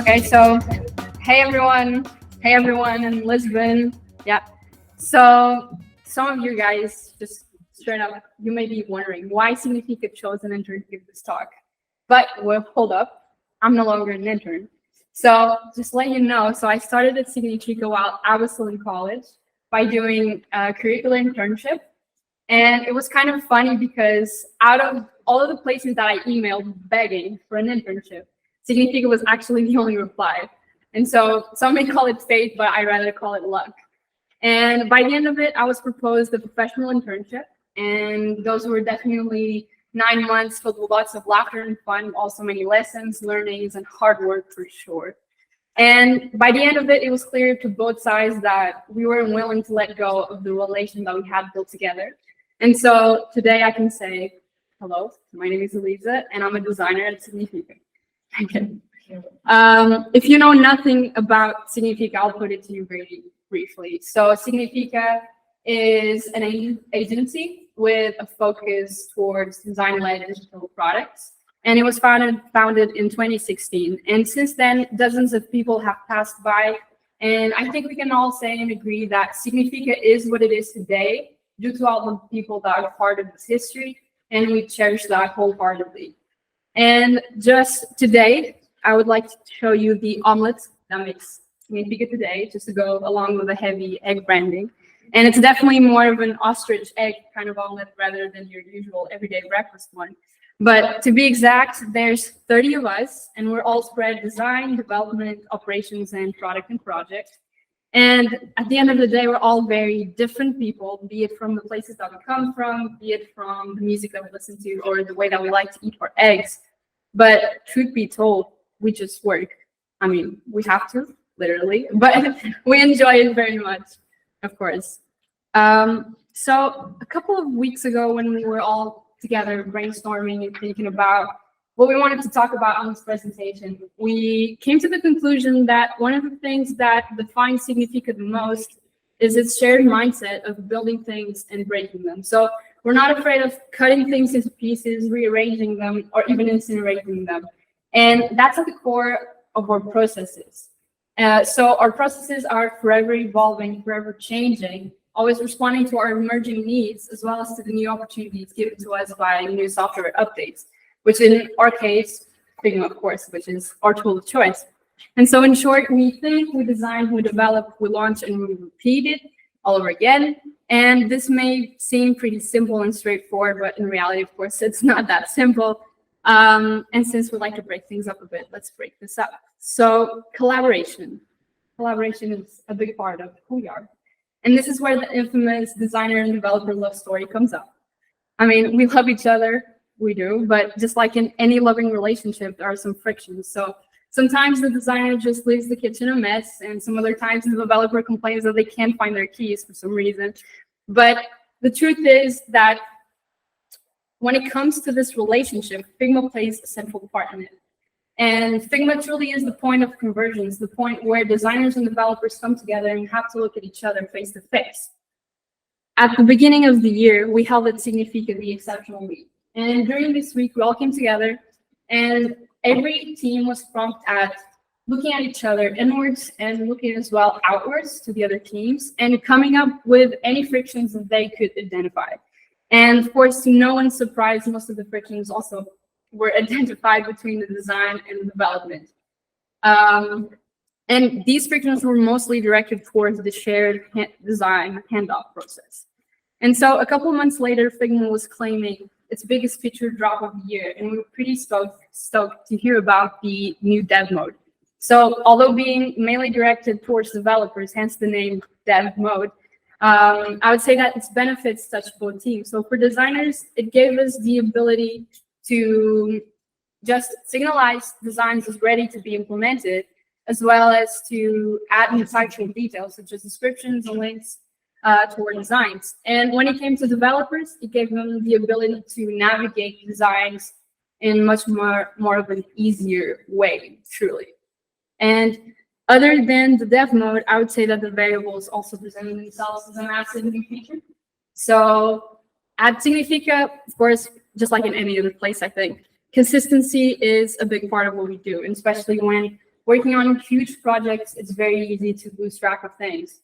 Okay, so hey everyone in Lisbon. Yeah. So some of you guys just straight up, you may be wondering why Significa chose an intern to give this talk. But well, hold up, I'm no longer an intern. So just let you know, so I started at Significa while I was still in college by doing a curricular internship. And it was kind of funny because out of all of the places that I emailed begging for an internship, Significa was actually the only reply. And so some may call it fate, but I rather call it luck. And by the end of it, I was proposed a professional internship. And those were definitely 9 months filled with lots of laughter and fun, also many lessons, learnings, and hard work for sure. And by the end of it, it was clear to both sides that we were willing to let go of the relation that we had built together. And so today I can say, hello, my name is Elisa, and I'm a designer at Significa. Okay. If you know nothing about Significa, I'll put it to you very briefly. So Significa is an agency with a focus towards design-led digital products. And it was founded in 2016. And since then, dozens of people have passed by. And I think we can all say and agree that Significa is what it is today due to all the people that are part of this history. And we cherish that wholeheartedly. And just today, I would like to show you the omelet that makes Significa today, just to go along with the heavy egg branding. And it's definitely more of an ostrich egg kind of omelet rather than your usual everyday breakfast one. But to be exact, there's 30 of us, and we're all spread design, development, operations, and product and project. And at the end of the day, we're all very different people, be it from the places that we come from, be it from the music that we listen to, or the way that we like to eat our eggs. But truth be told, we just work. I mean, we have to, literally, but we enjoy it very much, of course. So a couple of weeks ago, when we were all together brainstorming and thinking about what we wanted to talk about on this presentation, we came to the conclusion that one of the things that defines Significa the most is its shared mindset of building things and breaking them. So we're not afraid of cutting things into pieces, rearranging them, or even incinerating them. And that's at the core of our processes. So our processes are forever evolving, forever changing, always responding to our emerging needs, as well as to the new opportunities given to us by new software updates, which in our case, Figma, of course, which is our tool of choice. And so in short, we think, we design, we develop, we launch, and we repeat it all over again. And this may seem pretty simple and straightforward, but in reality, of course, it's not that simple. And since we like to break things up a bit, let's break this up. So collaboration. Collaboration is a big part of who we are. And this is where the infamous designer and developer love story comes up. I mean, we love each other, we do, but just like in any loving relationship, there are some frictions. So sometimes the designer just leaves the kitchen a mess, and some other times the developer complains that they can't find their keys for some reason. But the truth is that when it comes to this relationship, Figma plays a central part in it. And Figma truly is the point of convergence, the point where designers and developers come together and have to look at each other face to face. At the beginning of the year, we held at Significa the Exceptional Week. And during this week, we all came together, and every team was prompt at looking at each other inwards and looking as well outwards to the other teams and coming up with any frictions that they could identify. And of course, to no one's surprise, most of the frictions also were identified between the design and the development. And these frictions were mostly directed towards the shared design handoff process. And so a couple of months later, Figma was claiming its biggest feature drop of the year, and we were pretty stoked to hear about the new dev mode. So although being mainly directed towards developers, hence the name dev mode, I would say that its benefits touch both teams. So for designers, it gave us the ability to just signalize designs as ready to be implemented, as well as to add insightful details such as descriptions and links to our designs. And when it came to developers, it gave them the ability to navigate designs in much more of an easier way, truly. And other than the dev mode, I would say that the variables also presented themselves as a massive new feature. So at Significa, of course, just like in any other place, I think, consistency is a big part of what we do, and especially when working on huge projects, it's very easy to lose track of things.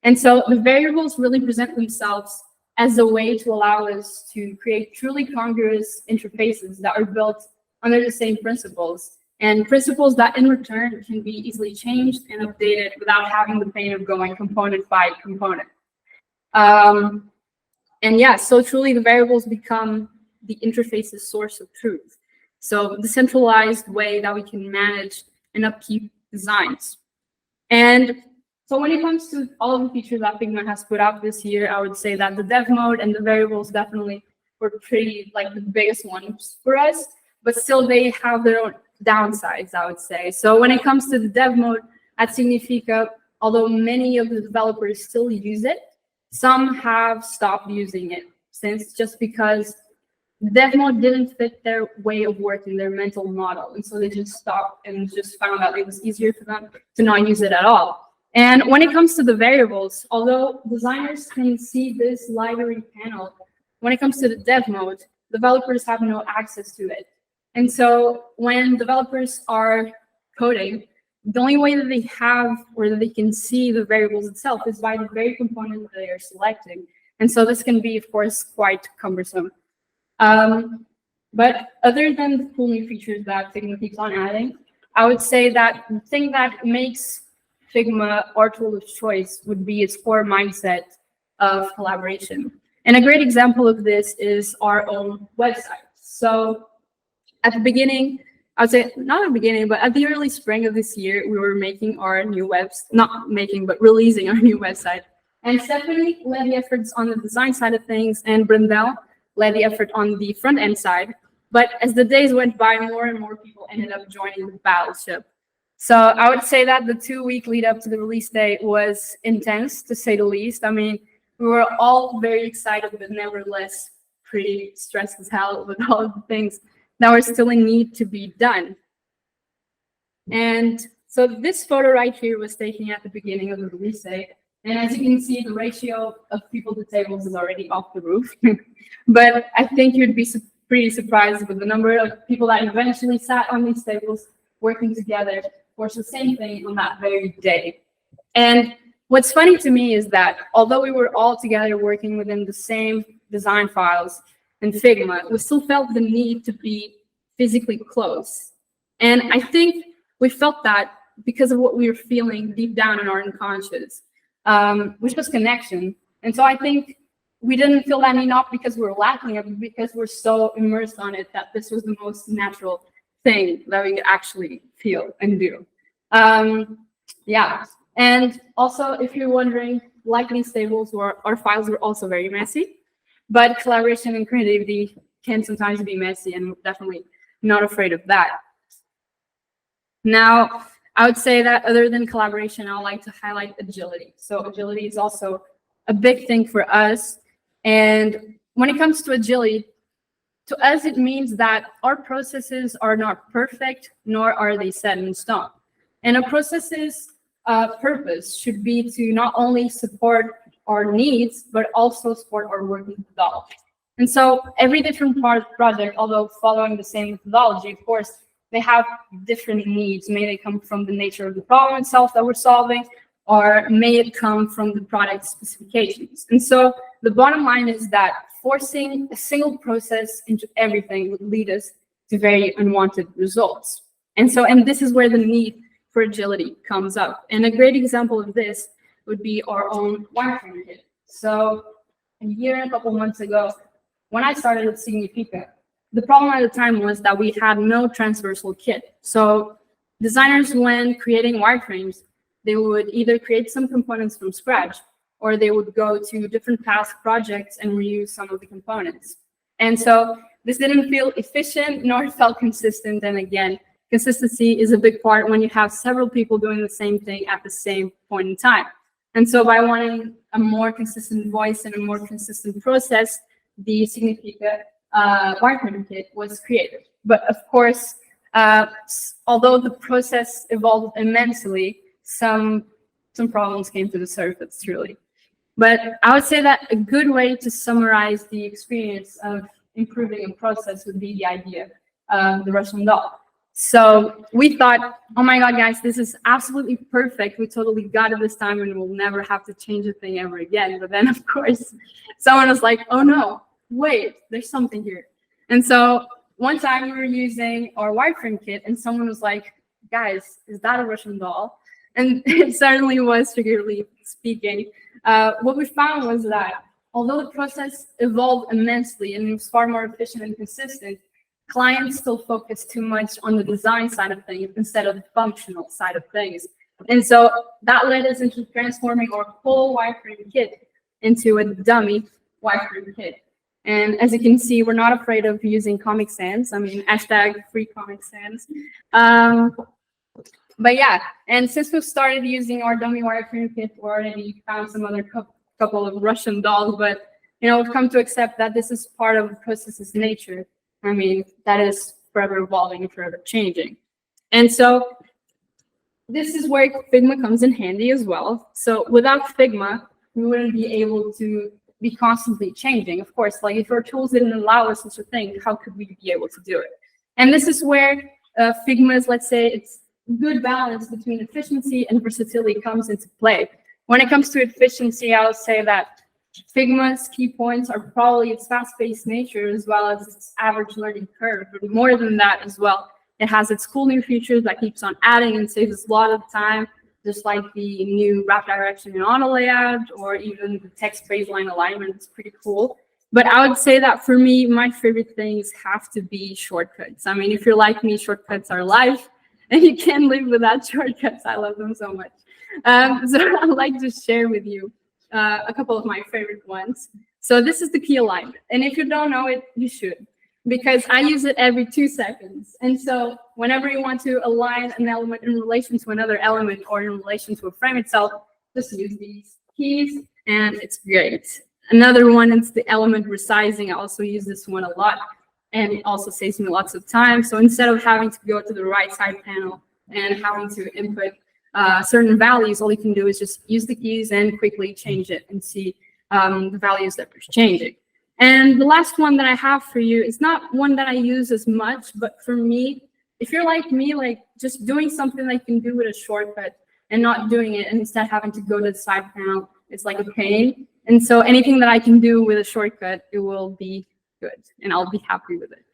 And so the variables really present themselves as a way to allow us to create truly congruous interfaces that are built under the same principles, and principles that in return can be easily changed and updated without having the pain of going component by component. And yeah, so truly the variables become the interface's source of truth. So the centralized way that we can manage and upkeep designs. And so when it comes to all of the features that Figma has put out this year, I would say that the dev mode and the variables definitely were pretty like the biggest ones for us, but still they have their own downsides, I would say. So when it comes to the dev mode at Significa, although many of the developers still use it, some have stopped using it since just because dev mode didn't fit their way of working, their mental model. And so they just stopped and just found out it was easier for them to not use it at all. And when it comes to the variables, although designers can see this library panel, when it comes to the dev mode, developers have no access to it. And so when developers are coding, the only way that they have or that they can see the variables itself is by the very component that they are selecting. And so this can be, of course, quite cumbersome. But other than the cool new features that Figma keeps on adding, I would say that the thing that makes Figma our tool of choice would be its core mindset of collaboration. And a great example of this is our own website. So at the beginning, I would say not at the beginning, but at the early spring of this year, we were making our new not making, but releasing our new website. And Stephanie led the efforts on the design side of things, and Brindel led the effort on the front end side. But as the days went by, more and more people ended up joining the battleship. So I would say that the 2-week lead up to the release date was intense, to say the least. I mean, we were all very excited, but nevertheless pretty stressed as hell with all of the things that were still in need to be done. And so this photo right here was taken at the beginning of the release date. And as you can see, the ratio of people to tables is already off the roof. But I think you'd be pretty surprised with the number of people that eventually sat on these tables working together for the same thing on that very day. And what's funny to me is that although we were all together working within the same design files in Figma, we still felt the need to be physically close. And I think we felt that because of what we were feeling deep down in our unconscious, which was connection. And so I think we didn't feel that need not because we were lacking it, but because we're so immersed on it that this was the most natural thing that we could actually feel and do. Yeah. And also, if you're wondering, like these tables, our files were also very messy, but collaboration and creativity can sometimes be messy, and we're definitely not afraid of that. Now, I would say that other than collaboration, I would like to highlight agility. So agility is also a big thing for us. And when it comes to agility, to us, it means that our processes are not perfect, nor are they set in stone. And a process's purpose should be to not only support our needs, but also support our working methodology. And so every different project, although following the same methodology, of course, they have different needs. May they come from the nature of the problem itself that we're solving, or may it come from the product specifications. And so the bottom line is that forcing a single process into everything would lead us to very unwanted results. And this is where the need for agility comes up. And a great example of this would be our own wireframe kit. So a year and a couple months ago, when I started at Significa, the problem at the time was that we had no transversal kit. So designers, when creating wireframes, they would either create some components from scratch, or they would go to different past projects and reuse some of the components. And so this didn't feel efficient, nor felt consistent. And again, consistency is a big part when you have several people doing the same thing at the same point in time. And so by wanting a more consistent voice and a more consistent process, the Significa wireframe kit was created. But of course, although the process evolved immensely, some problems came to the surface, truly. But I would say that a good way to summarize the experience of improving a process would be the idea of the Russian doll. So we thought, oh my God, guys, this is absolutely perfect. We totally got it this time and we'll never have to change a thing ever again. But then, of course, someone was like, oh no, wait, there's something here. And so one time we were using our wireframe kit and someone was like, guys, is that a Russian doll? And it certainly was, figuratively speaking. What we found was that although the process evolved immensely and it was far more efficient and consistent, clients still focus too much on the design side of things instead of the functional side of things. And so that led us into transforming our whole wireframe kit into a dummy wireframe kit. And as you can see, we're not afraid of using Comic Sans. I mean, hashtag free Comic Sans. But yeah, and since we started using our dummy wireframe kit, we already found some other couple of Russian dolls, but we've come to accept that this is part of the process's nature. I mean, that is forever evolving and forever changing. And so this is where Figma comes in handy as well. So without Figma, we wouldn't be able to be constantly changing. Of course, like if our tools didn't allow us to think, how could we be able to do it? And this is where Figma's, let's say, it's good balance between efficiency and versatility comes into play. When it comes to efficiency, I would say that Figma's key points are probably its fast-paced nature as well as its average learning curve. But more than that as well, it has its cool new features that keeps on adding and saves us a lot of time, just like the new wrap direction and auto layout, or even the text phrase line alignment. It's pretty cool. But I would say that for me, my favorite things have to be shortcuts. I mean, if you're like me, shortcuts are life, and you can't live without shortcuts. I love them so much. So I'd like to share with you a couple of my favorite ones. So this is the key alignment. And if you don't know it, you should, because I use it every 2 seconds. And so whenever you want to align an element in relation to another element or in relation to a frame itself, just use these keys and it's great. Another one is the element resizing. I also use this one a lot and it also saves me lots of time. So instead of having to go to the right side panel and having to input certain values, all you can do is just use the keys and quickly change it and see the values that we're changing. And the last one that I have for you is not one that I use as much, but for me, if you're like me, like just doing something that you can do with a shortcut and not doing it and instead having to go to the side panel, it's like a pain. And so anything that I can do with a shortcut, it will be good and I'll be happy with it.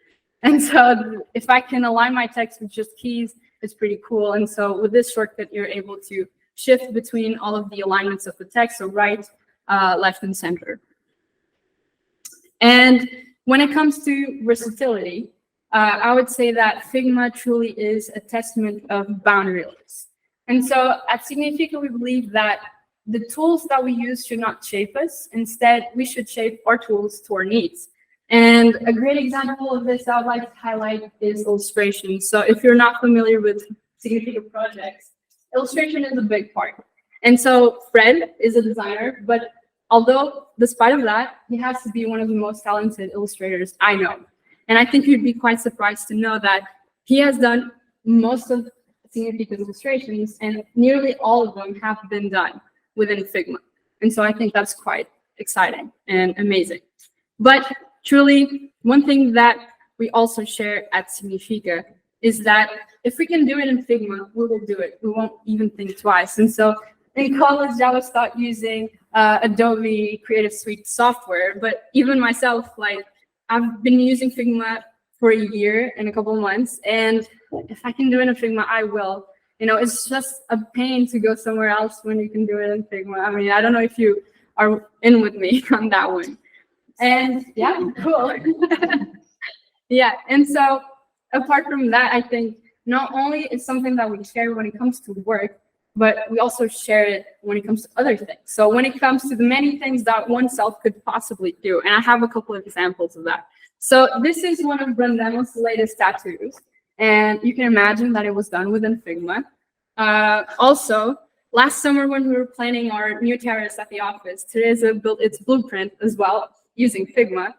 And so if I can align my text with just keys, it's pretty cool. And so with this shortcut, you're able to shift between all of the alignments of the text, so right, left, and center. And when it comes to versatility, I would say that Figma truly is a testament of boundaryless. And so at Significa, we believe that the tools that we use should not shape us. Instead, we should shape our tools to our needs. And a great example of this I would like to highlight is illustration. So if you're not familiar with Significa projects, illustration is a big part. And so Fred is a designer, but although despite of that, he has to be one of the most talented illustrators I know. And I think you'd be quite surprised to know that he has done most of Significa's illustrations, and nearly all of them have been done within Figma. And so I think that's quite exciting and amazing. But truly, one thing that we also share at Significa is that if we can do it in Figma, we will do it. We won't even think twice. And so in college, I was taught using Adobe Creative Suite software, but even myself, like I've been using Figma for a year and a couple of months, and if I can do it in Figma, I will. It's just a pain to go somewhere else when you can do it in Figma. I mean, I don't know if you are in with me on that one. And yeah, cool. Yeah, and so apart from that, I think not only is something that we share when it comes to work, but we also share it when it comes to other things. So when it comes to the many things that oneself could possibly do, and I have a couple of examples of that. So this is one of Brandemo's latest tattoos, and you can imagine that it was done within Figma. Also, last summer when we were planning our new terrace at the office, Teresa built its blueprint as well using Figma.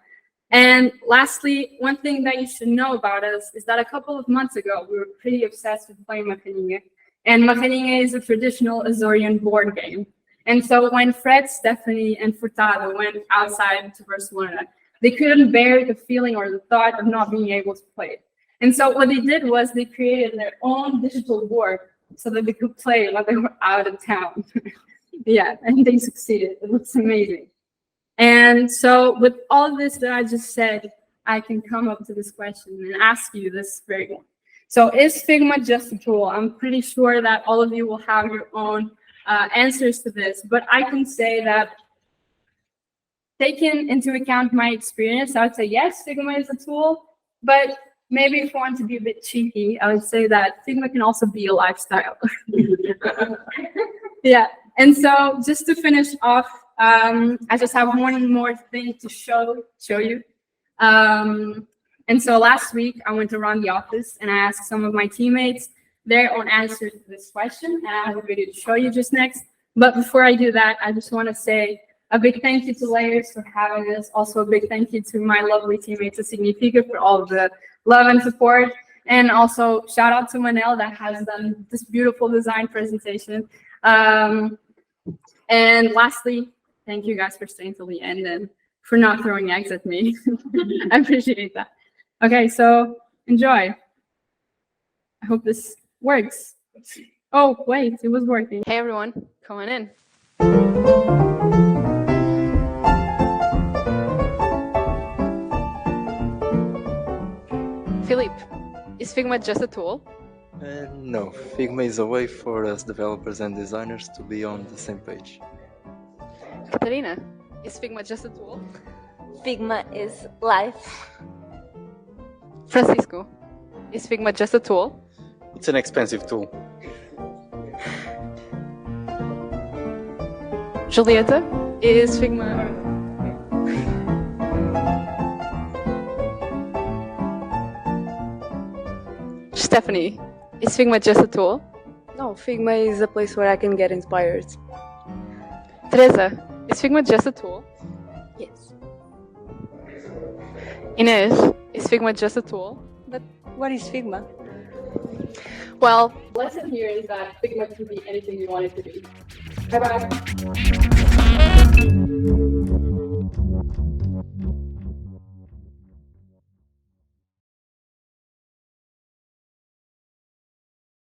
And lastly, one thing that you should know about us is that a couple of months ago, we were pretty obsessed with playing Macaninha. And Macaninha is a traditional Azorian board game. And so when Fred, Stephanie, and Furtado went outside to Barcelona, they couldn't bear the feeling or the thought of not being able to play it. And so what they did was they created their own digital board so that they could play while they were out of town. Yeah, and they succeeded. It looks amazing. And so with all of this that I just said, I can come up to this question and ask you this very one. So is Figma just a tool? I'm pretty sure that all of you will have your own answers to this, but I can say that taking into account my experience, I would say yes, Figma is a tool, but maybe if you want to be a bit cheeky, I would say that Figma can also be a lifestyle. Yeah, and so just to finish off, I just have one more thing to show you. And so last week I went around the office and I asked some of my teammates their own answer to this question, and I have a video to show you just next. But before I do that, I just want to say a big thank you to Layers for having us. Also a big thank you to my lovely teammates at Significa for all of the love and support. And also shout out to Manel that has done this beautiful design presentation. And lastly, thank you guys for staying till the end and for not throwing eggs at me. I appreciate that. Okay, so enjoy. I hope this works. Oh, wait, it was working. Hey everyone, come on in. Philippe, is Figma just a tool? No, Figma is a way for us developers and designers to be on the same page. Katarina, is Figma just a tool? Figma is life. Francisco, is Figma just a tool? It's an expensive tool. Julieta, is Figma... Stephanie, is Figma just a tool? No, Figma is a place where I can get inspired. Teresa, is Figma just a tool? Yes. Inez, is Figma just a tool? But what is Figma? Well, the lesson here is that Figma can be anything you want it to be. Bye-bye.